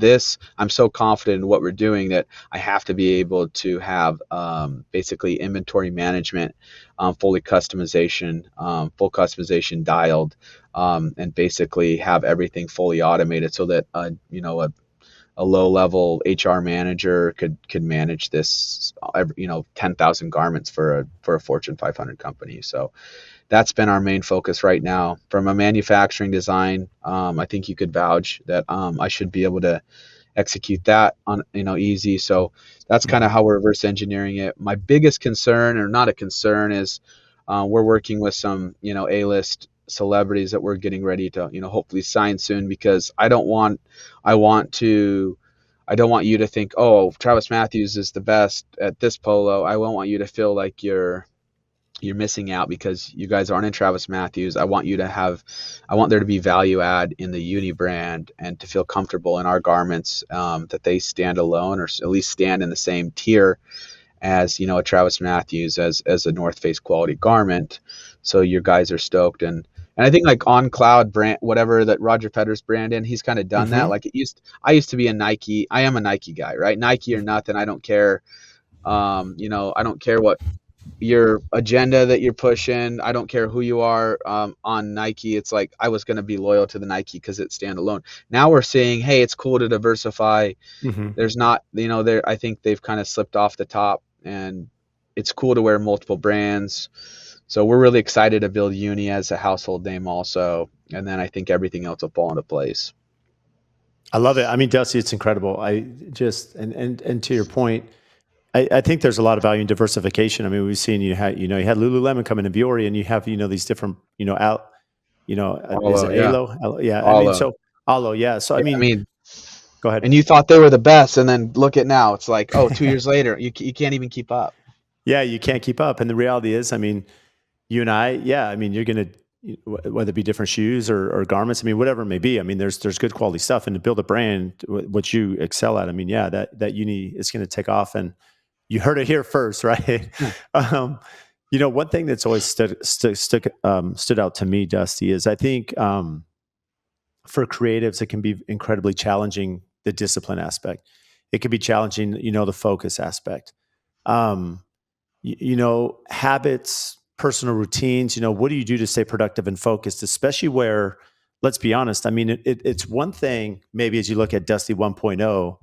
I'm so confident in what we're doing that I have to be able to have basically inventory management, full customization dialed, and basically have everything fully automated so that a low level HR manager could manage this, 10,000 garments for a Fortune 500 company. So that's been our main focus right now. From a manufacturing design, I think you could vouch that I should be able to execute that on easy. So that's kind of Mhm. how we're reverse engineering it. My biggest concern, or not a concern, is we're working with some A-list celebrities that we're getting ready to hopefully sign soon because I want to I don't want you to think, oh, Travis Matthews is the best at this polo. I won't want you to feel like you're missing out because you guys aren't in Travis Matthews. I want there to be value add in the Uni brand and to feel comfortable in our garments, that they stand alone or at least stand in the same tier as a Travis Matthews as a North Face quality garment. So your guys are stoked. And I think like on cloud brand, whatever that Roger Federer's brand in, he's kind of done that. Mhm. Like I used to be a Nike. I am a Nike guy, right? Nike or nothing. I don't care. I don't care what your agenda that you're pushing. I don't care who you are on Nike. It's like I was going to be loyal to the Nike because it's standalone. Now we're saying, hey, it's cool to diversify. Mhm. There's not, there. I think they've kind of slipped off the top, and it's cool to wear multiple brands. So we're really excited to build Uni as a household name also, and then I think everything else will fall into place. I love it. I mean, Dusty, it's incredible. I just and to your point, I think there's a lot of value in diversification. I mean, we've seen you had Lululemon come into Viore, and you have these different out is Although, it yeah, Alo? Yeah, I mean, although, so Alo, yeah. So I yeah, I mean, mean, go ahead. and you thought they were the best, and then look at now. It's like, oh, 2 years later, you can't even keep up. Yeah, you can't keep up, and the reality is, I mean, you and I, yeah, I mean, you're gonna whether it be different shoes or garments, I mean, whatever it may be. I mean, there's good quality stuff, and to build a brand, what you excel at, I mean, yeah, that Uni is going to take off, and you heard it here first, right? Yeah. um, one thing that's always stood out to me, Dusty, is I think for creatives, it can be incredibly challenging the discipline aspect. It can be challenging, the focus aspect. Um, habits personal routines? What do you do to stay productive and focused, especially where, let's be honest, I mean, it's one thing maybe as you look at Dusty 1.0,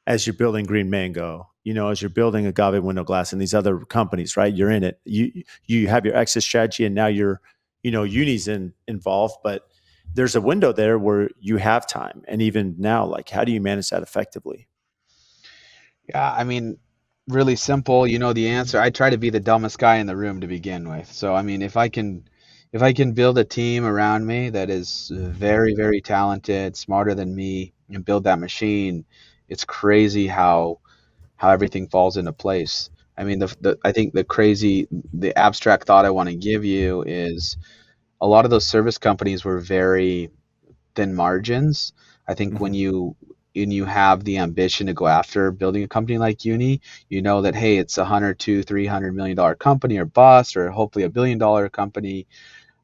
as you're building Green Mango, as you're building Agave Window Glass and these other companies, right? You're in it. You have your exit strategy, and now Unie's involved, but there's a window there where you have time, and even now, like, how do you manage that effectively? Yeah, I mean, really simple. You know the answer. I try to be the dumbest guy in the room to begin with. So I mean, if I can build a team around me that is very, very talented, smarter than me, and build that machine, it's crazy how everything falls into place. I mean, I think the abstract thought I want to give you is a lot of those service companies were very thin margins. I think Hmm. when you have the ambition to go after building a company like Uni, you know that hey, it's a 100, 2, $300 million company or bust, or hopefully $1 billion company.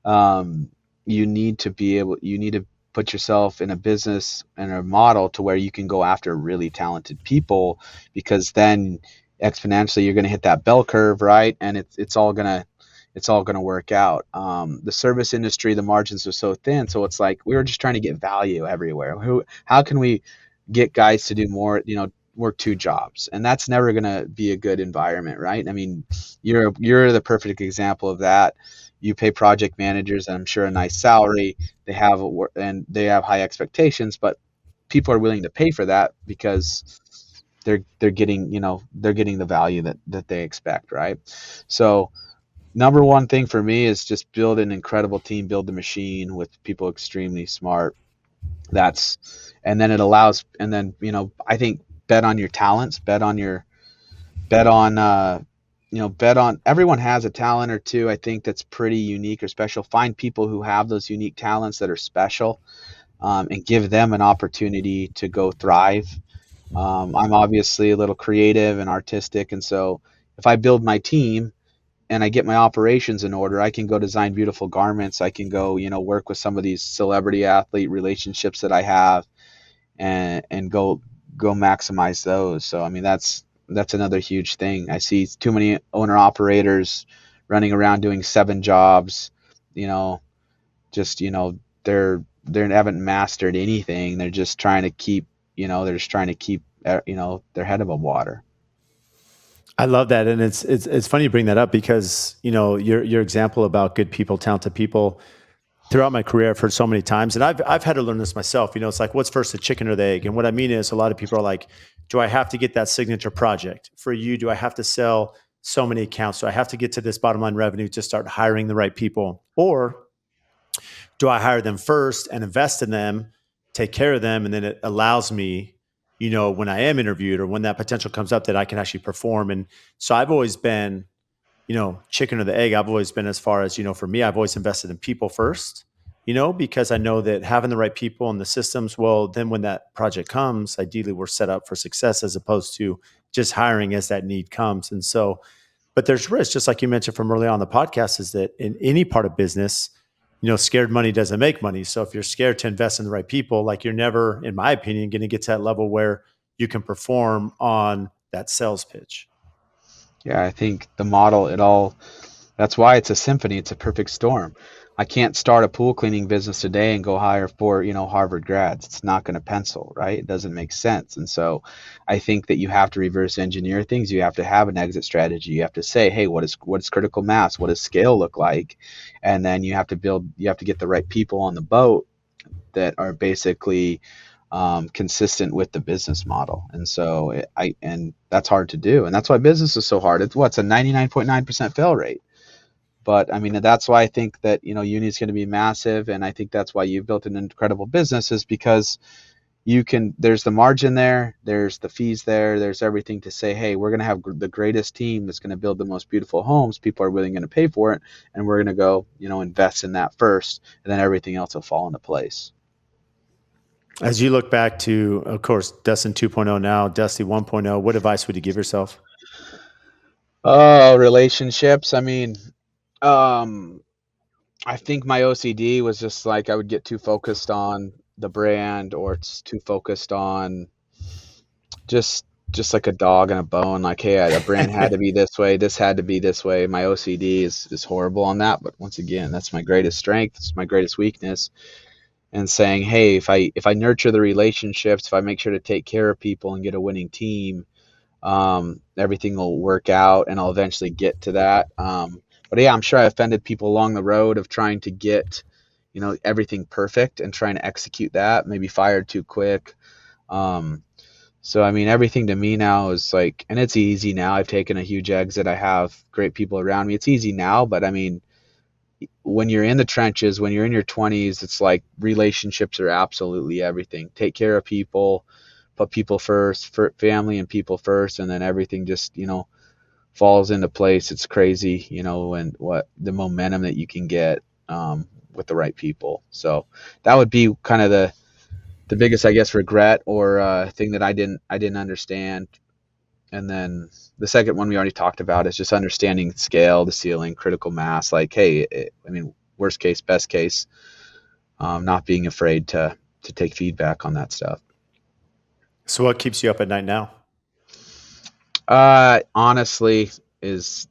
um, you need to put yourself in a business and a model to where you can go after really talented people, because then exponentially you're going to hit that bell curve, right? And it's all going to work out. The service industry, the margins are so thin, so it's like we were just trying to get value everywhere. How can we get guys to do more, work two jobs? And that's never going to be a good environment, right? I mean, you're the perfect example of that. You pay project managers, and I'm sure a nice salary. And they have high expectations, but people are willing to pay for that because they're getting, they're getting the value that they expect, right? So number one thing for me is just build an incredible team, build the machine with people extremely smart. That's and then it allows and then I think bet on your talents, bet on bet on everyone has a talent or two, I think, that's pretty unique or special. Find people who have those unique talents that are special, and give them an opportunity to go thrive. I'm obviously a little creative and artistic, and so if I build my team and I get my operations in order, I can go design beautiful garments. I can go, work with some of these celebrity athlete relationships that I have, and go maximize those. So I mean, that's another huge thing. I see too many owner operators running around doing seven jobs. You know, just they haven't mastered anything. They're just trying to keep they're just trying to keep their head above water. I love that, and it's funny you bring that up because your example about good people, talented people. Throughout my career, I've heard so many times, and I've had to learn this myself. It's like, what's first, the chicken or the egg? And what I mean is, a lot of people are like, do I have to get that signature project? For you, do I have to sell so many accounts? Do I have to get to this bottom line revenue to start hiring the right people? Or do I hire them first and invest in them, take care of them, and then it allows me, when I am interviewed or when that potential comes up, that I can actually perform? And so I've always been, chicken or the egg. I've always been, as far as, for me, I've always invested in people first, because I know that having the right people and the systems, well, then when that project comes, ideally we're set up for success as opposed to just hiring as that need comes. And so, but there's risk, just like you mentioned from early on in the podcast, is that in any part of business, scared money doesn't make money. So if you're scared to invest in the right people, like, you're never, in my opinion, going to get to that level where you can perform on that sales pitch. Yeah, I think the model, it all that's why it's a symphony. It's a perfect storm. I can't start a pool cleaning business today and go hire four, Harvard grads. It's not going to pencil, right? It doesn't make sense. And so I think that you have to reverse engineer things. You have to have an exit strategy. You have to say, hey, what is critical mass? What does scale look like? And then you have to get the right people on the boat that are basically consistent with the business model. And so and that's hard to do. And that's why business is so hard. It's a 99.9% fail rate. But I mean, that's why I think that, Uni is going to be massive. And I think that's why you've built an incredible business, is because there's the margin there, there's the fees there, there's everything to say, hey, we're going to have the greatest team that's going to build the most beautiful homes. People are willing to pay for it. And we're going to go, invest in that first. And then everything else will fall into place. As you look back to, of course, Dustin 2.0 now, Dusty 1.0, what advice would you give yourself? Oh, relationships. I mean, um, I think my OCD was just like I would get too focused on the brand, or it's too focused on just just like a dog and a bone. Like, hey, a brand had to be this way. This had to be this way. My OCD is horrible on that. But once again, that's my greatest strength. It's my greatest weakness. And saying, hey, if I nurture the relationships, if I make sure to take care of people and get a winning team, everything will work out, and I'll eventually get to that. But yeah, I'm sure I offended people along the road of trying to get, everything perfect and trying to execute that. Maybe fired too quick. Um, so I mean, everything to me now is like, and it's easy now. I've taken a huge exit. I have great people around me. It's easy now, but I mean, when you're in the trenches, when you're in your 20s, it's like relationships are absolutely everything. Take care of people, put people first, for family and people first, and then everything just, falls into place. It's crazy, and what the momentum that you can get with the right people. So that would be kind of the biggest, I guess, regret or thing that I didn't understand. And then the second one we already talked about is just understanding scale, the ceiling, critical mass. Like, hey, I mean, worst case, best case, not being afraid to take feedback on that stuff. So what keeps you up at night now? Honestly, is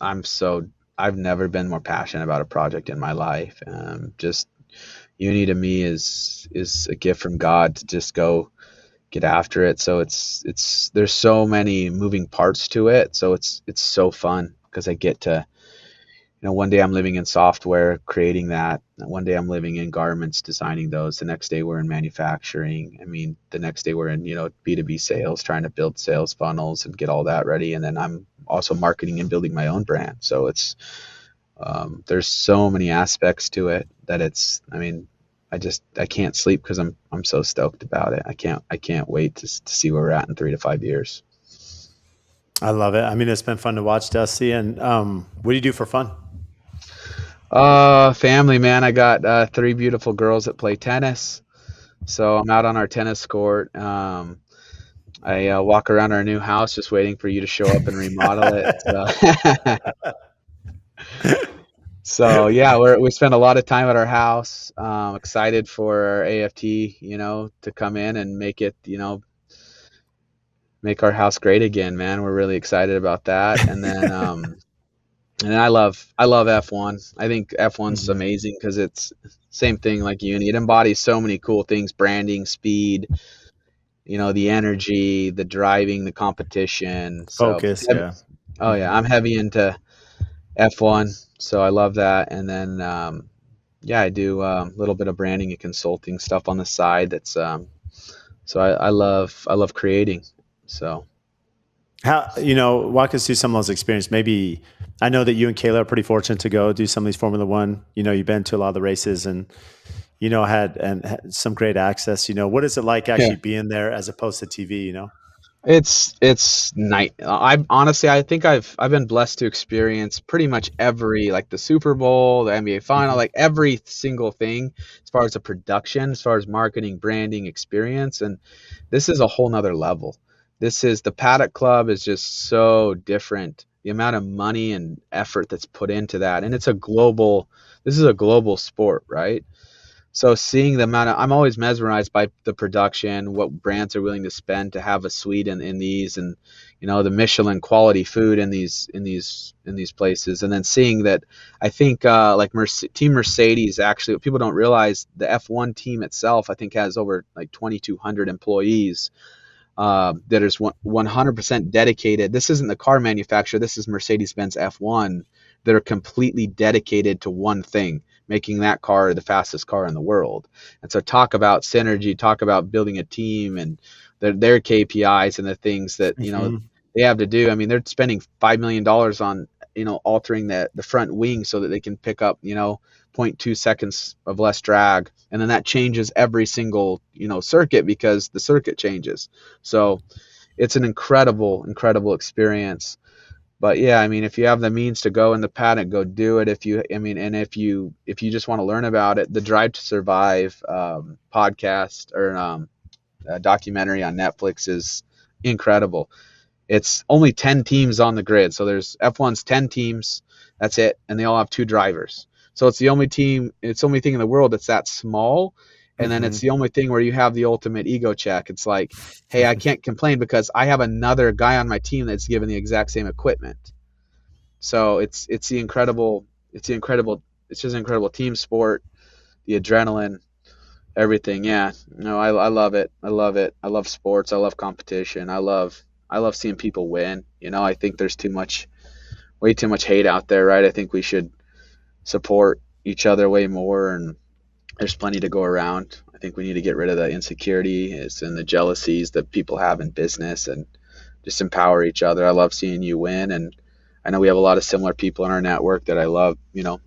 I'm so I've never been more passionate about a project in my life. Just Uni to me is a gift from God to just go get after it. So it's there's so many moving parts to it. So it's so fun because I get to, one day I'm living in software, creating that. One day I'm living in garments, designing those. The next day we're in manufacturing. I mean, the next day we're in, B2B sales, trying to build sales funnels and get all that ready. And then I'm also marketing and building my own brand. So there's so many aspects to it that I mean, I can't sleep because I'm so stoked about it. I can't wait to see where we're at in 3 to 5 years. I love it. I mean, it's been fun to watch, Dusty. And what do you do for fun? Family, man. I got three beautiful girls that play tennis. So I'm out on our tennis court. I walk around our new house just waiting for you to show up and remodel it. So, so yeah, we spend a lot of time at our house. Excited for our AFT, to come in and make our house great again, man. We're really excited about that. And then I love F1. I think F1's Mhm. amazing because it's same thing like Uni. It embodies so many cool things: branding, speed, the energy, the driving, the competition. So, Focus, yeah. oh yeah, Hmm. I'm heavy into F1, so I love that. And then, yeah, I do a little bit of branding and consulting stuff on the side. So I love creating. So How walk us through some of those experiences. Maybe I know that you and Kayla are pretty fortunate to go do some of these Formula One. You've been to a lot of the races and had some great access. What is it like yeah. actually being there as opposed to TV? It's night. I honestly, I think I've been blessed to experience pretty much every, like, the Super Bowl, the NBA final, Hmm. like every single thing as far as the production, as far as marketing, branding, experience, and this is a whole nother level. The Paddock Club is just so different. The amount of money and effort that's put into that, and this is a global sport, right? So seeing the amount of, I'm always mesmerized by the production, what brands are willing to spend to have a suite in these, and the Michelin quality food in these places, and then seeing that, I think like Team Mercedes, actually, what people don't realize, the F1 team itself, I think, has over like 2,200 employees that is 100% dedicated. This isn't the car manufacturer. This is Mercedes-Benz F1 that are completely dedicated to one thing, making that car the fastest car in the world. And so talk about synergy, talk about building a team and their KPIs and the things that, Hmm. they have to do. I mean, they're spending $5 million on, altering the front wing so that they can pick up, zero point 0.2 seconds of less drag, and then that changes every single, circuit because the circuit changes. So it's an incredible experience. But yeah, I mean, if you have the means to go in the paddock, go do it. If you just want to learn about it, the Drive to Survive podcast or documentary on Netflix is incredible. It's only 10 teams on the grid. So there's F1's 10 teams. That's it. And they all have two drivers. So it's the only thing in the world that's that small. And then Hmm. it's the only thing where you have the ultimate ego check. It's like, hey, I can't complain because I have another guy on my team that's given the exact same equipment. So it's just an incredible team sport, the adrenaline, everything. Yeah. No, I love it. I love it. I love sports. I love competition. I love seeing people win. I think there's way too much hate out there, right? I think we should support each other way more, and there's plenty to go around. I think we need to get rid of the insecurities and the jealousies that people have in business and just empower each other. I love seeing you win, and I know we have a lot of similar people in our network that I love,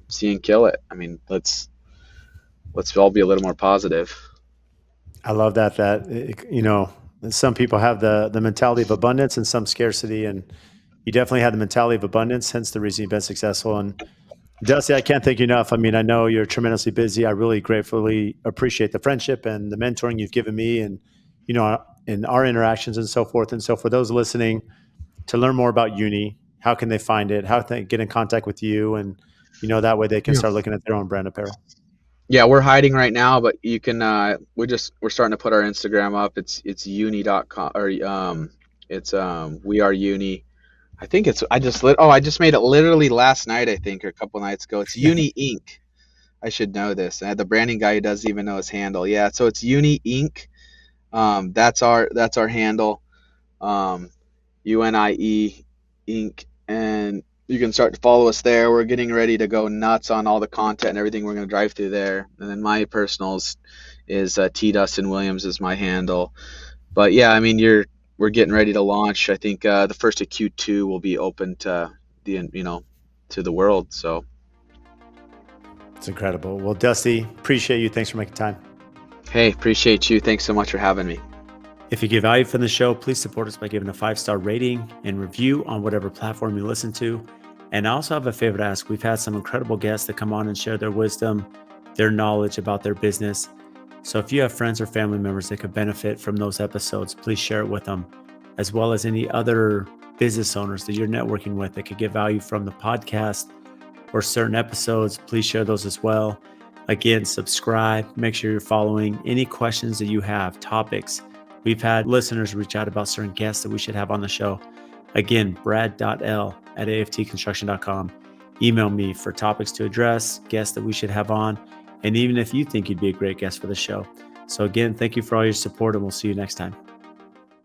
seeing kill it. I mean, let's all be a little more positive. I love that some people have the mentality of abundance and some scarcity, and you definitely have the mentality of abundance. Hence the reason you've been successful. And Dusty, I can't thank you enough. I mean, I know you're tremendously busy. I really gratefully appreciate the friendship and the mentoring you've given me, and in our interactions and so forth. And so, for those listening, to learn more about Unie, how can they find it? How can they get in contact with you? And that way they can Yeah. start looking at their own brand apparel. Yeah, we're hiding right now, but you can we're starting to put our Instagram up. It's uni.com, or it's we are uni. I think it's I just made it literally last night, I think, or a couple nights ago. It's Uni Inc. I should know this. I had the branding guy who doesn't even know his handle. Yeah, so it's Uni Inc. That's our handle. Um, UNIE Inc. And you can start to follow us there. We're getting ready to go nuts on all the content and everything we're going to drive through there. And then my personals is T Dustin Williams is my handle. But yeah, I mean, we're getting ready to launch. I think the first of Q2 will be open to to the world. So It's incredible. Well, Dusty, appreciate you. Thanks for making time. hey, appreciate you. Thanks so much for having me. If you get value from the show, please support us by giving a 5-star rating and review on whatever platform you listen to. And I also have a favor to ask. We've had some incredible guests that come on and share their wisdom, their knowledge about their business. So if you have friends or family members that could benefit from those episodes, please share it with them, as well as any other business owners that you're networking with that could get value from the podcast or certain episodes. Please share those as well. Again, subscribe, make sure you're following. Any questions that you have, topics. We've had listeners reach out about certain guests that we should have on the show. Again, brad.l@aftconstruction.com. Email me for topics to address, guests that we should have on, and even if you think you'd be a great guest for the show. So again, thank you for all your support, and we'll see you next time.